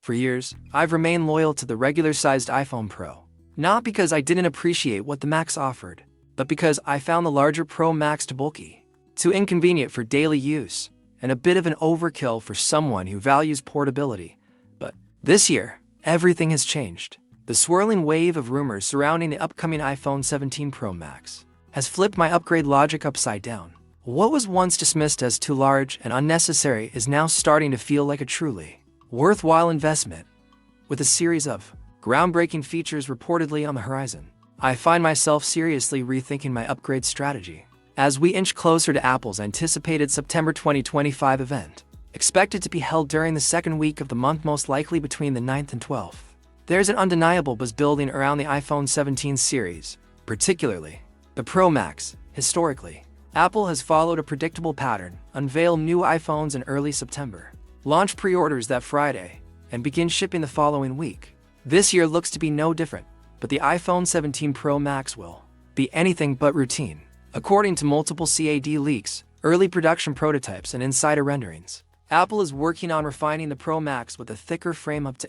For years, I've remained loyal to the regular-sized iPhone Pro. Not because I didn't appreciate what the Max offered, but because I found the larger Pro Max too bulky, too inconvenient for daily use, and a bit of an overkill for someone who values portability. But this year, everything has changed. The swirling wave of rumors surrounding the upcoming iPhone 17 Pro Max has flipped my upgrade logic upside down. What was once dismissed as too large and unnecessary is now starting to feel like a truly worthwhile investment. With a series of groundbreaking features reportedly on the horizon, I find myself seriously rethinking my upgrade strategy. As we inch closer to Apple's anticipated September 2025 event, expected to be held during the second week of the month, most likely between the 9th and 12th, there's an undeniable buzz building around the iPhone 17 series, particularly the Pro Max. Historically, Apple has followed a predictable pattern: unveil new iPhones in early September, launch pre-orders that Friday, and begin shipping the following week. This year looks to be no different, but the iPhone 17 Pro Max will be anything but routine. According to multiple CAD leaks, early production prototypes, and insider renderings, Apple is working on refining the Pro Max with a thicker frame up to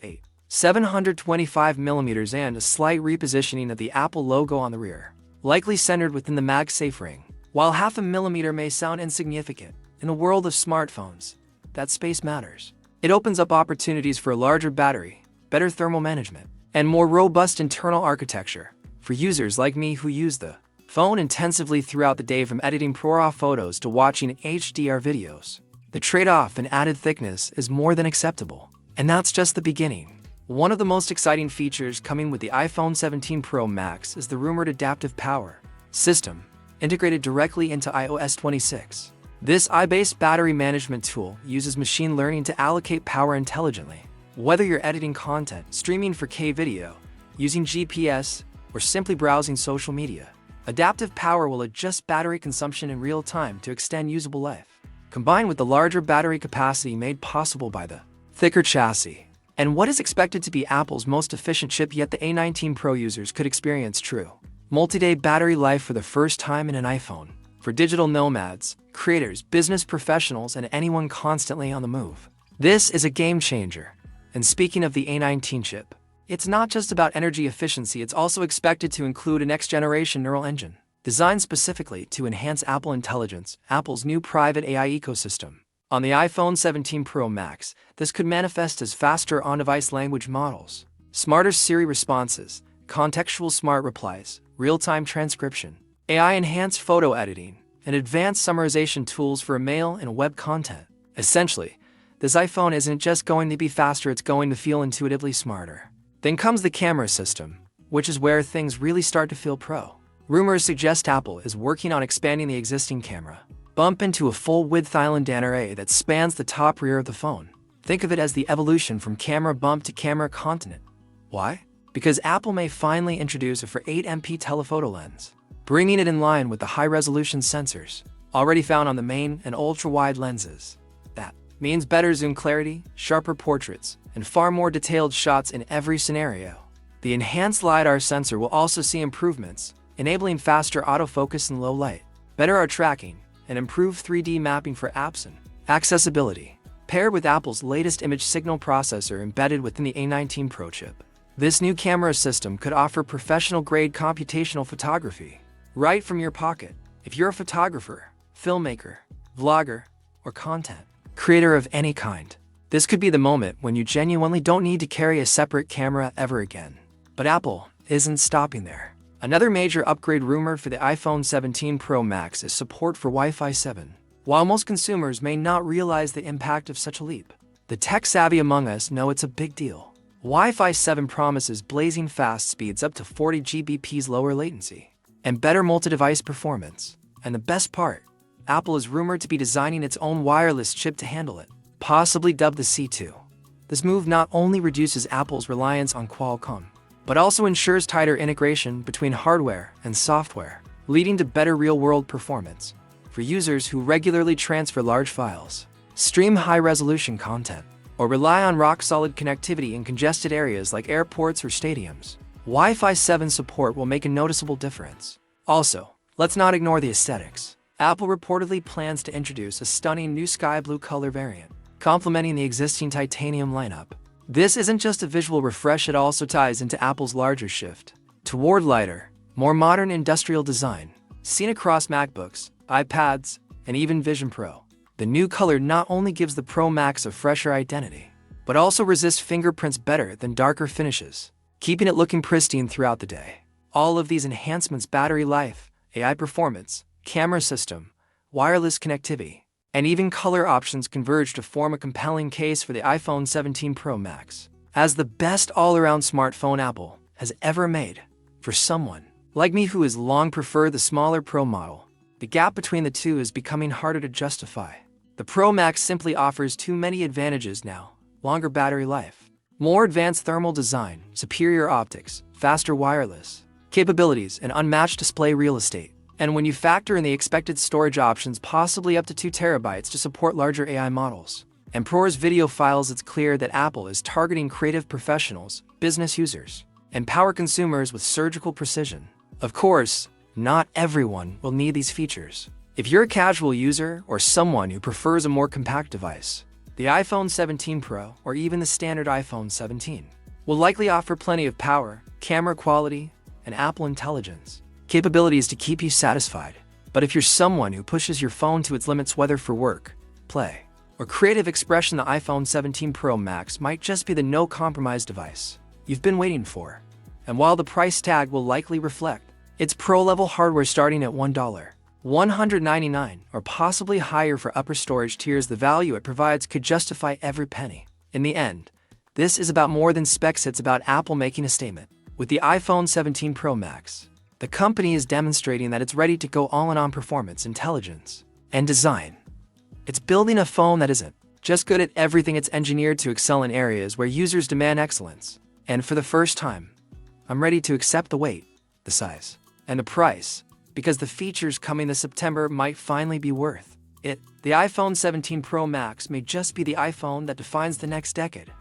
725mm and a slight repositioning of the Apple logo on the rear, likely centered within the MagSafe ring. While half a millimeter may sound insignificant, in the world of smartphones, that space matters. It opens up opportunities for a larger battery, better thermal management, and more robust internal architecture for users like me who use the phone intensively throughout the day, from editing ProRAW photos to watching HDR videos. The trade-off in added thickness is more than acceptable, and that's just the beginning. One of the most exciting features coming with the iPhone 17 Pro Max is the rumored adaptive power system, integrated directly into iOS 26. This AI-based battery management tool uses machine learning to allocate power intelligently. Whether you're editing content, streaming 4K video, using GPS, or simply browsing social media, adaptive power will adjust battery consumption in real time to extend usable life. Combined with the larger battery capacity made possible by the thicker chassis, and what is expected to be Apple's most efficient chip yet, the A19 Pro users could experience true multi-day battery life for the first time in an iPhone. For digital nomads, creators, business professionals, and anyone constantly on the move, this is a game changer. And speaking of the A19 chip, it's not just about energy efficiency, it's also expected to include a next-generation neural engine, designed specifically to enhance Apple Intelligence, Apple's new private AI ecosystem. On the iPhone 17 Pro Max, this could manifest as faster on-device language models, smarter Siri responses, contextual smart replies, real-time transcription, AI-enhanced photo editing, and advanced summarization tools for email and web content. Essentially, this iPhone isn't just going to be faster, it's going to feel intuitively smarter. Then comes the camera system, which is where things really start to feel pro. Rumors suggest Apple is working on expanding the existing camera bump into a full-width island array that spans the top rear of the phone. Think of it as the evolution from camera bump to camera continent. Why? Because Apple may finally introduce a 4.8MP telephoto lens, bringing it in line with the high-resolution sensors already found on the main and ultra-wide lenses. That means better zoom clarity, sharper portraits, and far more detailed shots in every scenario. The enhanced LiDAR sensor will also see improvements, enabling faster autofocus in low light, better eye tracking, and improved 3D mapping for apps and accessibility. Paired with Apple's latest image signal processor embedded within the A19 Pro chip, this new camera system could offer professional-grade computational photography right from your pocket. If you're a photographer, filmmaker, vlogger, or content creator of any kind, this could be the moment when you genuinely don't need to carry a separate camera ever again. But Apple isn't stopping there. Another major upgrade rumored for the iPhone 17 Pro Max is support for Wi-Fi 7. While most consumers may not realize the impact of such a leap, the tech-savvy among us know it's a big deal. Wi-Fi 7 promises blazing fast speeds, up to 40 Gbps lower latency, and better multi-device performance. And the best part, Apple is rumored to be designing its own wireless chip to handle it, possibly dubbed the C2. This move not only reduces Apple's reliance on Qualcomm, but also ensures tighter integration between hardware and software, leading to better real-world performance for users who regularly transfer large files, stream high-resolution content, or rely on rock-solid connectivity in congested areas like airports or stadiums. Wi-Fi 7 support will make a noticeable difference. Also, let's not ignore the aesthetics. Apple reportedly plans to introduce a stunning new sky blue color variant, complementing the existing titanium lineup. This isn't just a visual refresh, it also ties into Apple's larger shift toward lighter, more modern industrial design, seen across MacBooks, iPads, and even Vision Pro. The new color not only gives the Pro Max a fresher identity, but also resists fingerprints better than darker finishes, keeping it looking pristine throughout the day. All of these enhancements, battery life, AI performance, camera system, wireless connectivity, and even color options converge to form a compelling case for the iPhone 17 Pro Max as the best all-around smartphone Apple has ever made. For someone like me who has long preferred the smaller Pro model, the gap between the two is becoming harder to justify. The Pro Max simply offers too many advantages now: longer battery life, more advanced thermal design, superior optics, faster wireless capabilities, and unmatched display real estate. And when you factor in the expected storage options, possibly up to 2 terabytes to support larger AI models and ProRes video files, it's clear that Apple is targeting creative professionals, business users, and power consumers with surgical precision. Of course, not everyone will need these features. If you're a casual user or someone who prefers a more compact device, the iPhone 17 Pro or even the standard iPhone 17 will likely offer plenty of power, camera quality, and Apple Intelligence capabilities to keep you satisfied. But if you're someone who pushes your phone to its limits, whether for work, play, or creative expression, the iPhone 17 Pro Max might just be the no-compromise device you've been waiting for. And while the price tag will likely reflect its pro-level hardware starting at $199 or possibly higher for upper storage tiers, the value it provides could justify every penny. In the end, this is about more than specs, it's about Apple making a statement. With the iPhone 17 Pro Max, the company is demonstrating that it's ready to go all in on performance, intelligence, and design. It's building a phone that isn't just good at everything, it's engineered to excel in areas where users demand excellence. And for the first time, I'm ready to accept the weight, the size, and the price, because the features coming this September might finally be worth it. The iPhone 17 Pro Max may just be the iPhone that defines the next decade.